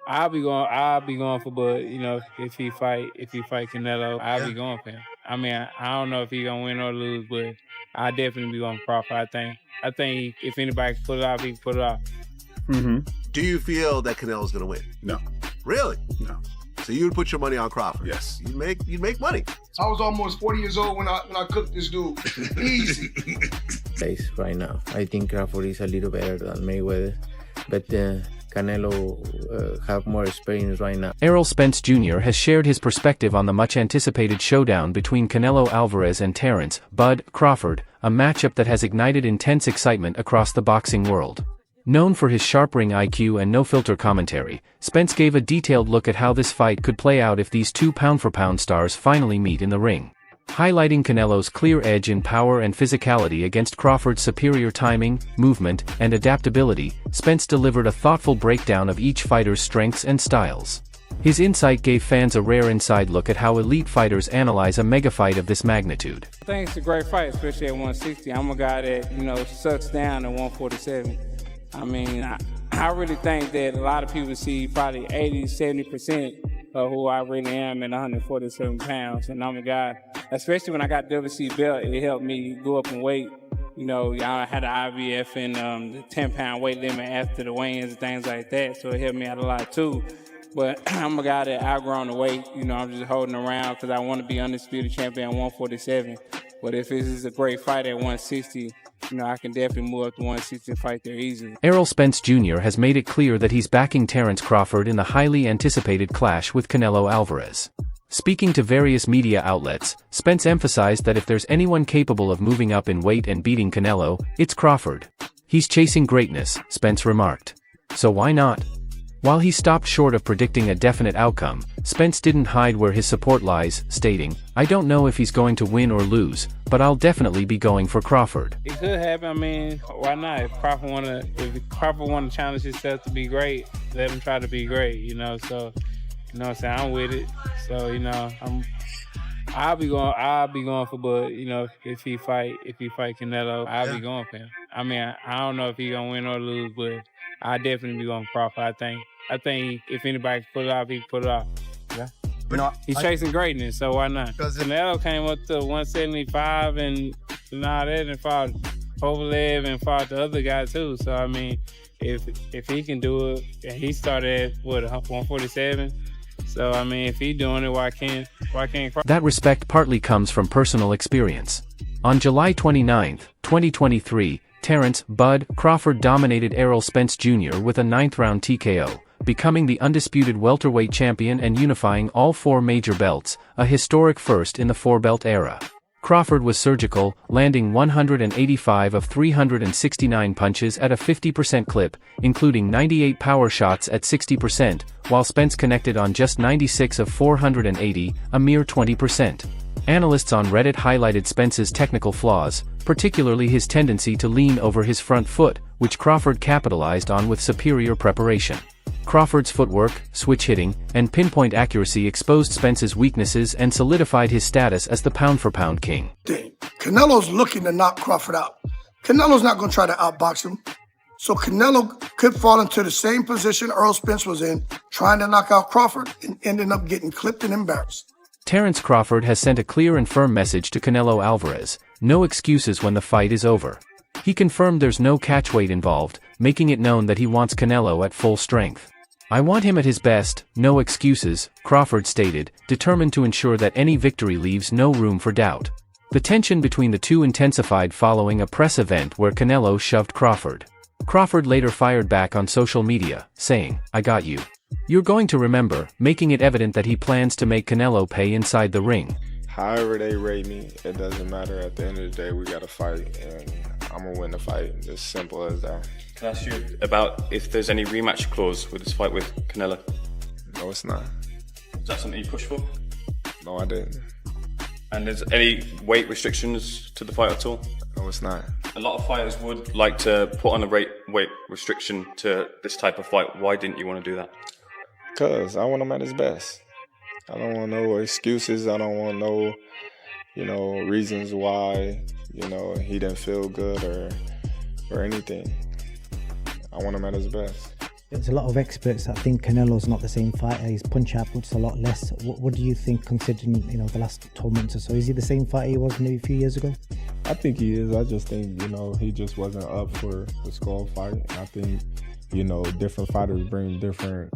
I'll be going for Bud. You know, if he fight Canelo, I'll be going for him. I mean, I don't know if he gonna win or lose, but I definitely be going for Crawford. I think if anybody can pull it off, he can pull it off. Mm-hmm. Do you feel that Canelo's going to win? No. Really? No. So you would put your money on Crawford? Yes. You'd make money. I was almost 40 years old when I cooked this dude. Easy. Right now, I think Crawford is a little better than Mayweather, but Canelo have more experience right now. Errol Spence Jr. has shared his perspective on the much-anticipated showdown between Canelo Alvarez and Terence "Bud" Crawford, a matchup that has ignited intense excitement across the boxing world. Known for his sharp ring IQ and no-filter commentary, Spence gave a detailed look at how this fight could play out if these two pound-for-pound stars finally meet in the ring. Highlighting Canelo's clear edge in power and physicality against Crawford's superior timing, movement, and adaptability, Spence delivered a thoughtful breakdown of each fighter's strengths and styles. His insight gave fans a rare inside look at how elite fighters analyze a mega fight of this magnitude. I think it's a great fight, especially at 160. I'm a guy that, sucks down at 147. I mean, I really think that a lot of people see probably 80-70% of who I really am at 147 pounds. And I'm a guy, especially when I got the WC belt, it helped me go up in weight. I had the IVF and the 10-pound weight limit after the weigh-ins and things like that, so it helped me out a lot too. But I'm a guy that outgrown the weight. I'm just holding around because I want to be undisputed champion at 147. But if this is a great fight at 160, I can definitely move up to 160 and fight there easily. Errol Spence Jr. has made it clear that he's backing Terence Crawford in the highly anticipated clash with Canelo Alvarez. Speaking to various media outlets, Spence emphasized that if there's anyone capable of moving up in weight and beating Canelo, it's Crawford. He's chasing greatness, Spence remarked. So why not? While he stopped short of predicting a definite outcome, Spence didn't hide where his support lies, stating, "I don't know if he's going to win or lose, but I'll definitely be going for Crawford." It could happen. I mean, why not? If Crawford wanna challenge himself to be great, let him try to be great. So I'm with it. So I'll be going for Bud. If he fight Canelo, I'll be going for him. I mean, I don't know if he's gonna win or lose, but I definitely be going for Crawford. I think if anybody can pull it off, he can pull it off. Yeah. He's chasing greatness, so why not? Canelo came up to 175 and all that, and fought Kovalev and fought the other guy too. So I mean, if he can do it, and he started at 147. So I mean, if he's doing it, why can't Crawford? That respect partly comes from personal experience. On July 29, 2023, Terence "Bud" Crawford dominated Errol Spence Jr. with a 9th-round TKO, becoming the undisputed welterweight champion and unifying all 4 major belts, a historic first in the 4-belt era. Crawford was surgical, landing 185 of 369 punches at a 50% clip, including 98 power shots at 60%, while Spence connected on just 96 of 480, a mere 20%. Analysts on Reddit highlighted Spence's technical flaws, particularly his tendency to lean over his front foot, which Crawford capitalized on with superior preparation. Crawford's footwork, switch hitting, and pinpoint accuracy exposed Spence's weaknesses and solidified his status as the pound-for-pound king. Canelo's looking to knock Crawford out. Canelo's not going to try to outbox him. So Canelo could fall into the same position Errol Spence was in, trying to knock out Crawford and ending up getting clipped and embarrassed. Terence Crawford has sent a clear and firm message to Canelo Alvarez: no excuses when the fight is over. He confirmed there's no catchweight involved, making it known that he wants Canelo at full strength. "I want him at his best, no excuses," Crawford stated, determined to ensure that any victory leaves no room for doubt. The tension between the two intensified following a press event where Canelo shoved Crawford. Crawford later fired back on social media, saying, "I got you. You're going to remember," making it evident that he plans to make Canelo pay inside the ring. However they rate me, it doesn't matter. At the end of the day, we got to fight, and I'm going to win the fight. As simple as that. Can I ask you about if there's any rematch clause with this fight with Canelo? No, it's not. Is that something you push for? No, I didn't. And there's any weight restrictions to the fight at all? No, it's not. A lot of fighters would like to put on a weight restriction to this type of fight. Why didn't you want to do that? Because I want him at his best. I don't want no excuses. I don't want no, reasons why, he didn't feel good or anything. I want him at his best. There's a lot of experts that think Canelo's not the same fighter. His punch output's a lot less. What do you think, considering the last 12 months or so? Is he the same fighter he was maybe a few years ago? I think he is. I just think, he just wasn't up for the Skull fight. I think, different fighters bring different,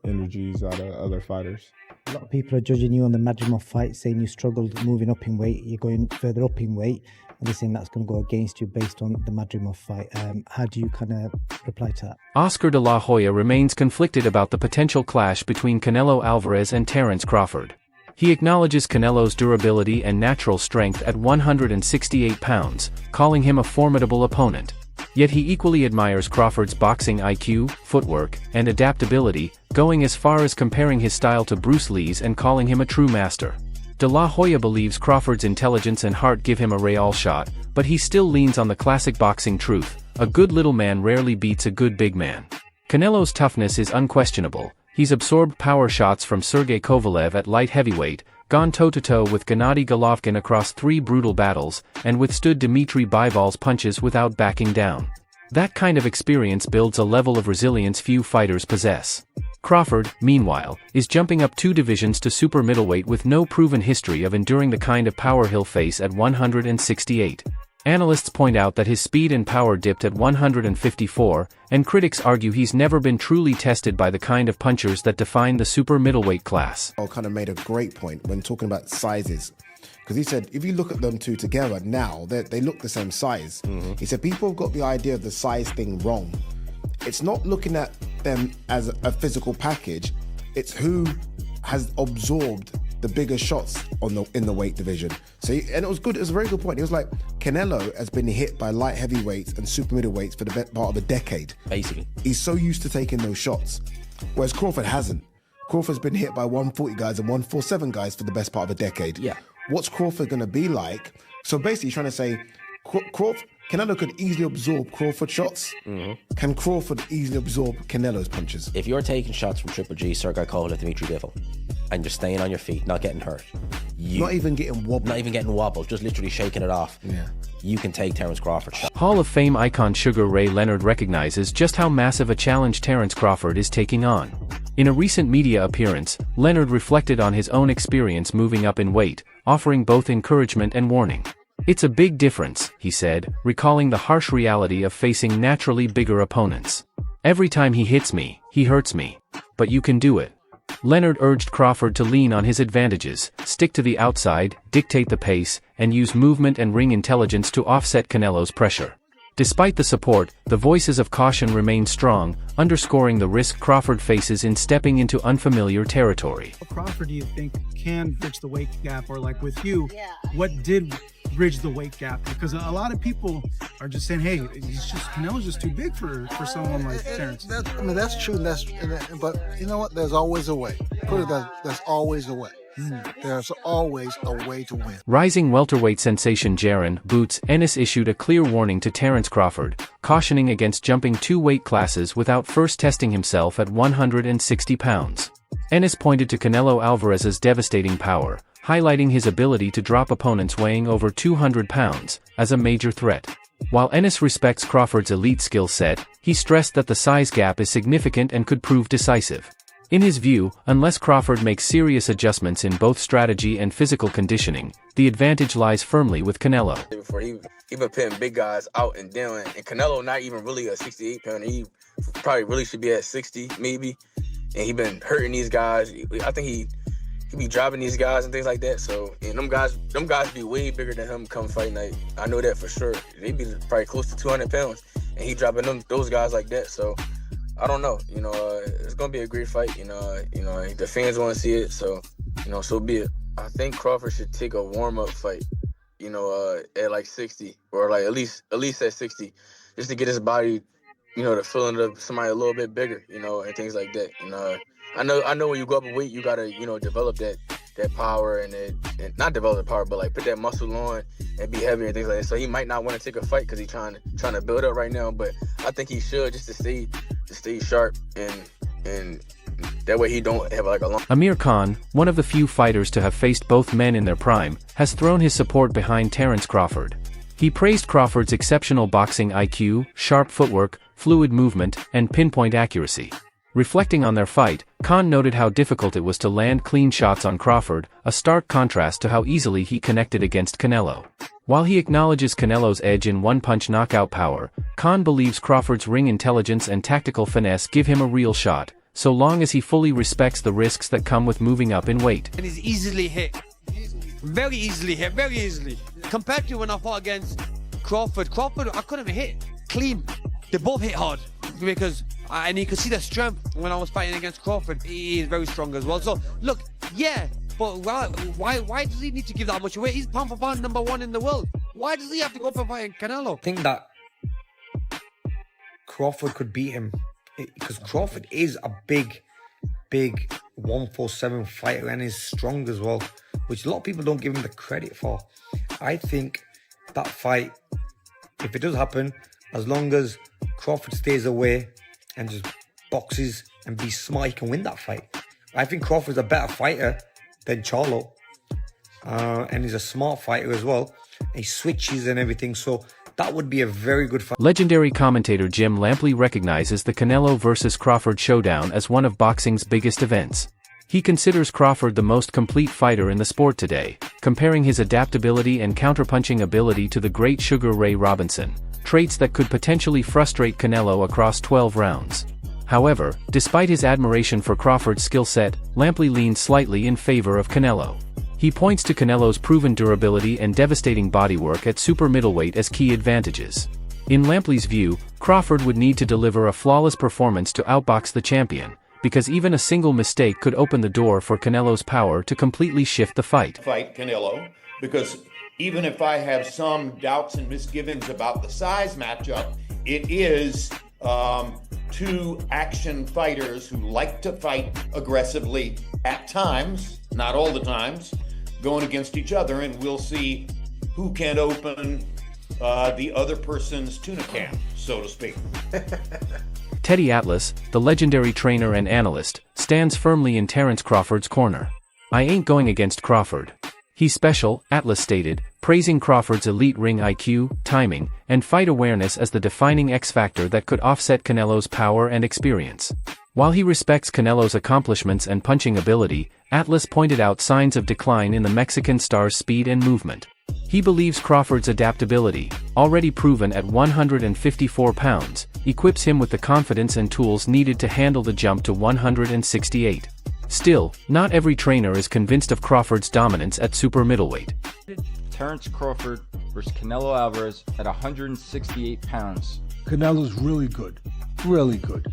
energies out of other fighters. A lot of people are judging you on the Madrimov fight, saying you struggled moving up in weight. You're going further up in weight, and they're saying that's going to go against you based on the Madrimov fight. How do you kind of reply to that? Oscar de la Hoya remains conflicted about the potential clash between Canelo Alvarez and Terence Crawford. He acknowledges Canelo's durability and natural strength at 168 pounds, calling him a formidable opponent. Yet he equally admires Crawford's boxing IQ, footwork, and adaptability, going as far as comparing his style to Bruce Lee's and calling him a true master. De La Hoya believes Crawford's intelligence and heart give him a real shot, but he still leans on the classic boxing truth: a good little man rarely beats a good big man. Canelo's toughness is unquestionable. He's absorbed power shots from Sergey Kovalev at light heavyweight, gone toe-to-toe with Gennady Golovkin across 3 brutal battles, and withstood Dmitry Bivol's punches without backing down. That kind of experience builds a level of resilience few fighters possess. Crawford, meanwhile, is jumping up 2 divisions to super middleweight with no proven history of enduring the kind of power he'll face at 168. Analysts point out that his speed and power dipped at 154, and critics argue he's never been truly tested by the kind of punchers that define the super middleweight class. Kind of made a great point when talking about sizes, because he said if you look at them two together now, they look the same size. He said people have got the idea of the size thing wrong. It's not looking at them as a physical package, it's who has absorbed the bigger shots in the weight division. And it was good. It was a very good point. It was like Canelo has been hit by light heavyweights and super middleweights for the best part of a decade. Basically, he's so used to taking those shots, whereas Crawford hasn't. Crawford's been hit by 140 guys and 147 guys for the best part of a decade. Yeah. What's Crawford going to be like? So basically, he's trying to say Canelo could easily absorb Crawford shots. Can Crawford easily absorb Canelo's punches? If you're taking shots from Triple G, Sergey Kovalev, Dmitry Bivol, and you're staying on your feet, not getting hurt, not even getting wobbled, just literally shaking it off, you can take Terence Crawford shots. Hall of Fame icon Sugar Ray Leonard recognizes just how massive a challenge Terence Crawford is taking on. In a recent media appearance, Leonard reflected on his own experience moving up in weight, offering both encouragement and warning. "It's a big difference," he said, recalling the harsh reality of facing naturally bigger opponents. "Every time he hits me, he hurts me. But you can do it." Leonard urged Crawford to lean on his advantages, stick to the outside, dictate the pace, and use movement and ring intelligence to offset Canelo's pressure. Despite the support, the voices of caution remain strong, underscoring the risk Crawford faces in stepping into unfamiliar territory. What Crawford do you think can bridge the weight gap, or like with you, what did bridge the weight gap? Because a lot of people are just saying, hey, Canelo's just too big for someone like Terence. That's true, but you know what? There's always a way. Put it that there's always a way. There's always a way to win. Rising welterweight sensation Jaron "Boots" Ennis issued a clear warning to Terence Crawford, cautioning against jumping 2 weight classes without first testing himself at 160 pounds. Ennis pointed to Canelo Alvarez's devastating power, highlighting his ability to drop opponents weighing over 200 pounds, as a major threat. While Ennis respects Crawford's elite skill set, he stressed that the size gap is significant and could prove decisive. In his view, unless Crawford makes serious adjustments in both strategy and physical conditioning, the advantage lies firmly with Canelo. Before he been putting big guys out and down, and Canelo not even really a 68 pounder. He probably really should be at 60 maybe, and he been hurting these guys. I think he be dropping these guys and things like that. So, and them guys be way bigger than him come fight night. I know that for sure. They be probably close to 200 pounds, and he dropping those guys like that. So, I don't know. It's gonna be a great fight. The fans want to see it. So, so be it. I think Crawford should take a warm-up fight. At like 60, or like at least at 60, just to get his body, the feeling of somebody a little bit bigger, and things like that. I know when you go up in weight, you gotta, develop that power and not develop the power, but like put that muscle on and be heavy and things like that. So he might not want to take a fight because he's trying to build up right now. But I think he should, just to stay sharp and that way he don't have like a long. Amir Khan, one of the few fighters to have faced both men in their prime, has thrown his support behind Terence Crawford. He praised Crawford's exceptional boxing IQ, sharp footwork, fluid movement, and pinpoint accuracy. Reflecting on their fight, Khan noted how difficult it was to land clean shots on Crawford, a stark contrast to how easily he connected against Canelo. While he acknowledges Canelo's edge in one-punch knockout power, Khan believes Crawford's ring intelligence and tactical finesse give him a real shot, so long as he fully respects the risks that come with moving up in weight. And he's easily hit. Very easily hit, very easily. Compared to when I fought against Crawford, I couldn't hit clean. They both hit hard because, and you could see the strength when I was fighting against Crawford. He is very strong as well. So look, yeah, but why does he need to give that much away? He's pound for pound #1 in the world. Why does he have to go for fighting Canelo? I think that Crawford could beat him because Crawford is a big 147 fighter and is strong as well, which a lot of people don't give him the credit for. I think that fight, if it does happen, as long as Crawford stays away and just boxes and be smart, he can win that fight. I think Crawford's a better fighter than Charlo, and he's a smart fighter as well. He switches and everything, so that would be a very good fight. Legendary commentator Jim Lampley recognizes the Canelo vs. Crawford showdown as one of boxing's biggest events. He considers Crawford the most complete fighter in the sport today, comparing his adaptability and counterpunching ability to the great Sugar Ray Robinson, traits that could potentially frustrate Canelo across 12 rounds. However, despite his admiration for Crawford's skill set, Lampley leans slightly in favor of Canelo. He points to Canelo's proven durability and devastating bodywork at super middleweight as key advantages. In Lampley's view, Crawford would need to deliver a flawless performance to outbox the champion, because even a single mistake could open the door for Canelo's power to completely shift the fight. Fight Canelo, because even if I have some doubts and misgivings about the size matchup, it is two action fighters who like to fight aggressively at times, not all the times, going against each other, and we'll see who can open the other person's tuna can, so to speak. Teddy Atlas, the legendary trainer and analyst, stands firmly in Terence Crawford's corner. "I ain't going against Crawford. He's special," Atlas stated, praising Crawford's elite ring IQ, timing, and fight awareness as the defining X-factor that could offset Canelo's power and experience. While he respects Canelo's accomplishments and punching ability, Atlas pointed out signs of decline in the Mexican star's speed and movement. He believes Crawford's adaptability, already proven at 154 pounds, equips him with the confidence and tools needed to handle the jump to 168. Still, not every trainer is convinced of Crawford's dominance at super middleweight. Terence Crawford versus Canelo Alvarez at 168 pounds. Canelo's really good.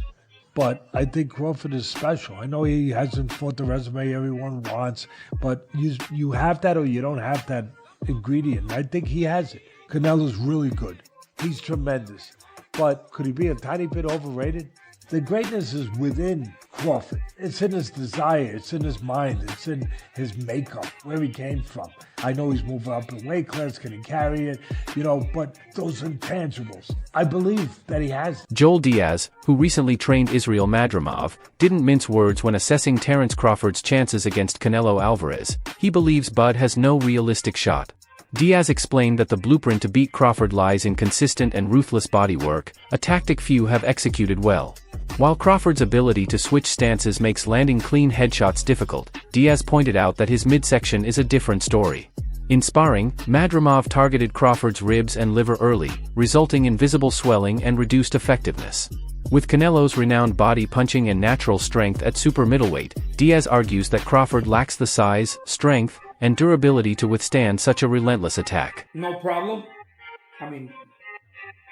But I think Crawford is special. I know he hasn't fought the resume everyone wants, but you have that or you don't have that ingredient. I think he has it. Canelo's really good. He's tremendous. But could he be a tiny bit overrated? The greatness is within Crawford. It's in his desire. It's in his mind. It's in his makeup, where he came from. I know he's moving up in weight class. Can he carry it? But those intangibles, I believe that he has. Joel Diaz, who recently trained Israel Madrimov, didn't mince words when assessing Terence Crawford's chances against Canelo Alvarez. He believes Bud has no realistic shot. Diaz explained that the blueprint to beat Crawford lies in consistent and ruthless bodywork, a tactic few have executed well. While Crawford's ability to switch stances makes landing clean headshots difficult, Diaz pointed out that his midsection is a different story. In sparring, Madrimov targeted Crawford's ribs and liver early, resulting in visible swelling and reduced effectiveness. With Canelo's renowned body punching and natural strength at super middleweight, Diaz argues that Crawford lacks the size, strength, and durability to withstand such a relentless attack. No problem. I mean,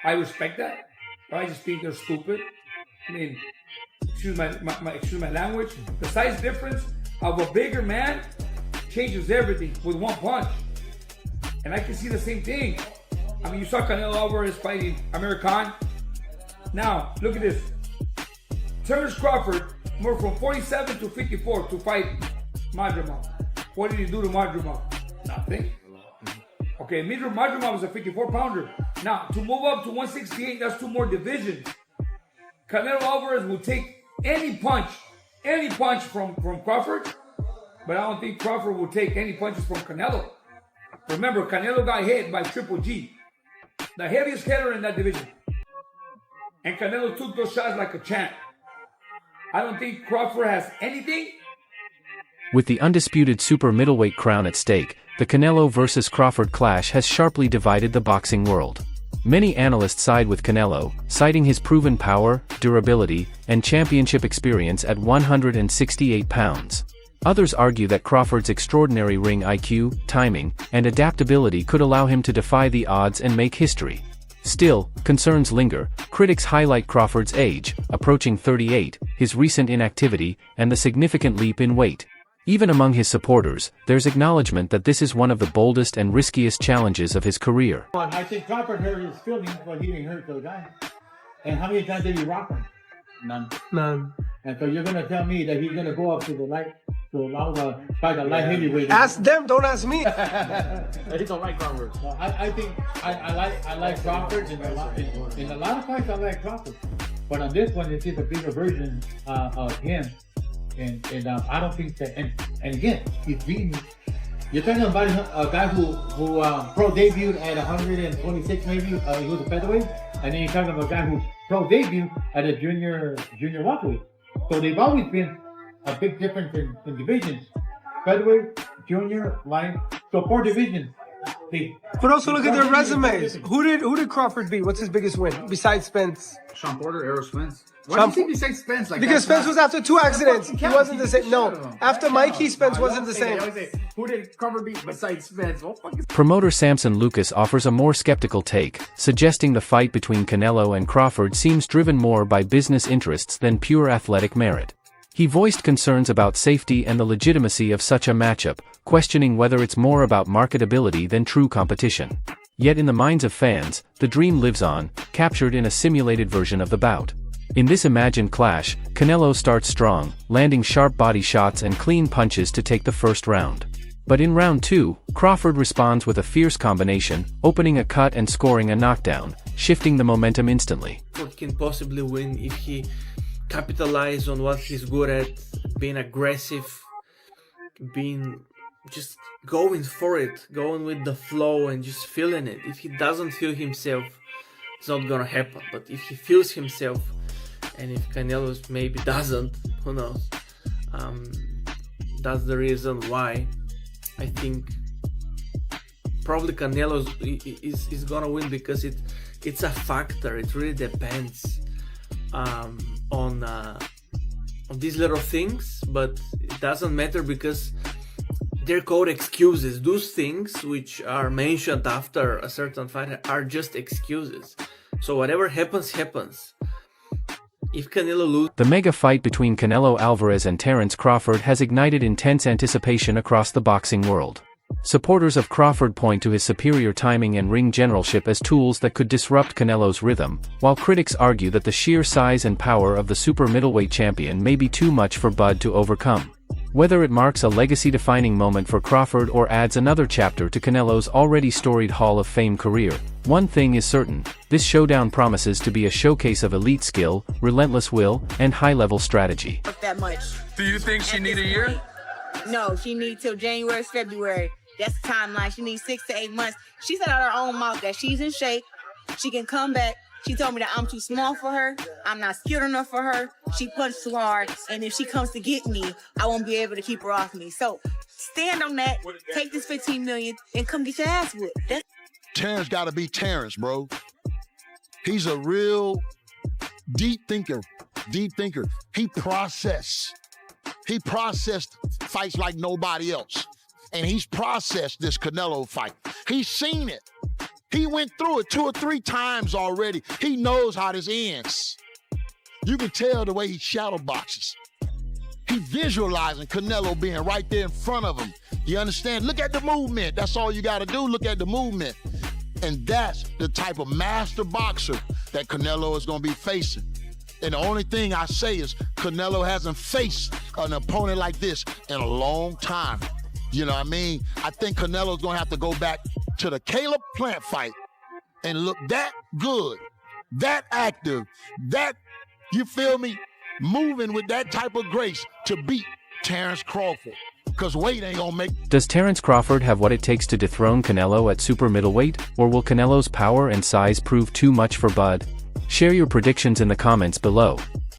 I respect that. I just think they're stupid. I mean, excuse my language. The size difference of a bigger man changes everything with one punch. And I can see the same thing. I mean, you saw Canelo Alvarez fighting Amir Khan. Now, look at this. Terence Crawford moved from 47 to 54 to fight Madrimov. What did he do to Madrimov? Nothing. Okay, Madrimov was a 54-pounder. Now, to move up to 168, that's 2 more divisions. Canelo Alvarez will take any punch from Crawford, but I don't think Crawford will take any punches from Canelo. Remember, Canelo got hit by Triple G, the heaviest hitter in that division. and Canelo took those shots like a champ. I don't think Crawford has anything. With the undisputed super middleweight crown at stake, the Canelo vs. Crawford clash has sharply divided the boxing world. Many analysts side with Canelo, citing his proven power, durability, and championship experience at 168 pounds. Others argue that Crawford's extraordinary ring IQ, timing, and adaptability could allow him to defy the odds and make history. Still, concerns linger. Critics highlight Crawford's age, approaching 38, his recent inactivity, and the significant leap in weight. Even among his supporters, there's acknowledgement that this is one of the boldest and riskiest challenges of his career. I think Crawford hurt his feelings, but he didn't hurt those guys. And how many times did he rock him? None. And so you're gonna tell me that he's gonna go up to the light, by the light heavyweight? Ask them, don't ask me. He don't like Crawford. So I think I like Crawford in a lot of fights. I like Crawford, but on this one, it's just a bigger version of him. And I don't think that. And again, he's beaten. You're talking about a guy who pro debuted at 126, maybe. He was a featherweight, and then you're talking about a guy who pro debuted at a junior welterweight. So they've always been a big difference in divisions: featherweight, junior, light. So 4 divisions. But also look at their resumes. Who did Crawford beat? What's his biggest win besides Spence? Sean Porter, Errol Spence. Why do you think he said Spence like that? Because Spence was after 2 accidents. He wasn't the same. No, after Mikey, Spence wasn't the same. Who did Crawford beat besides Spence? Promoter Samson Lucas offers a more skeptical take, suggesting the fight between Canelo and Crawford seems driven more by business interests than pure athletic merit. He voiced concerns about safety and the legitimacy of such a matchup, questioning whether it's more about marketability than true competition. Yet in the minds of fans, the dream lives on, captured in a simulated version of the bout. In this imagined clash, Canelo starts strong, landing sharp body shots and clean punches to take the first round. But in round 2, Crawford responds with a fierce combination, opening a cut and scoring a knockdown, shifting the momentum instantly. Crawford can possibly win if he capitalizes on what he's good at, being aggressive, being just going for it, going with the flow and just feeling it. If he doesn't feel himself, it's not gonna happen. But if he feels himself, and if Canelo maybe doesn't, who knows? That's the reason why I think probably Canelo is gonna win, because it's a factor. It really depends on these little things, but it doesn't matter because they're called excuses. Those things which are mentioned after a certain fight are just excuses. So whatever happens, happens. If Canelo loses... The mega fight between Canelo Alvarez and Terence Crawford has ignited intense anticipation across the boxing world. Supporters of Crawford point to his superior timing and ring generalship as tools that could disrupt Canelo's rhythm, while critics argue that the sheer size and power of the super middleweight champion may be too much for Bud to overcome. Whether it marks a legacy-defining moment for Crawford or adds another chapter to Canelo's already storied Hall of Fame career, one thing is certain: this showdown promises to be a showcase of elite skill, relentless will, and high-level strategy. That much. Do you think she need a year? No, she needs till January, February. That's the timeline. She needs 6 to 8 months. She said out of her own mouth that she's in shape. She can come back. She told me that I'm too small for her. I'm not skilled enough for her. She punched too hard. And if she comes to get me, I won't be able to keep her off me. So stand on that. Take this $15 million and come get your ass whipped. Terence got to be Terence, bro. He's a real deep thinker. He processed fights like nobody else. And he's processed this Canelo fight. He's seen it. He went through it 2 or 3 times already. He knows how this ends. You can tell the way he shadow boxes. He visualizing Canelo being right there in front of him. You understand? Look at the movement. That's all you got to do. Look at the movement. And that's the type of master boxer that Canelo is going to be facing. And the only thing I say is Canelo hasn't faced an opponent like this in a long time. You know what I mean? I think Canelo's going to have to go back to the Caleb Plant fight and look that good, that active, that, you feel me, moving with that type of grace to beat Terence Crawford. Because weight ain't gonna make... Does Terence Crawford have what it takes to dethrone Canelo at super middleweight, or will Canelo's power and size prove too much for Bud? Share your predictions in the comments below.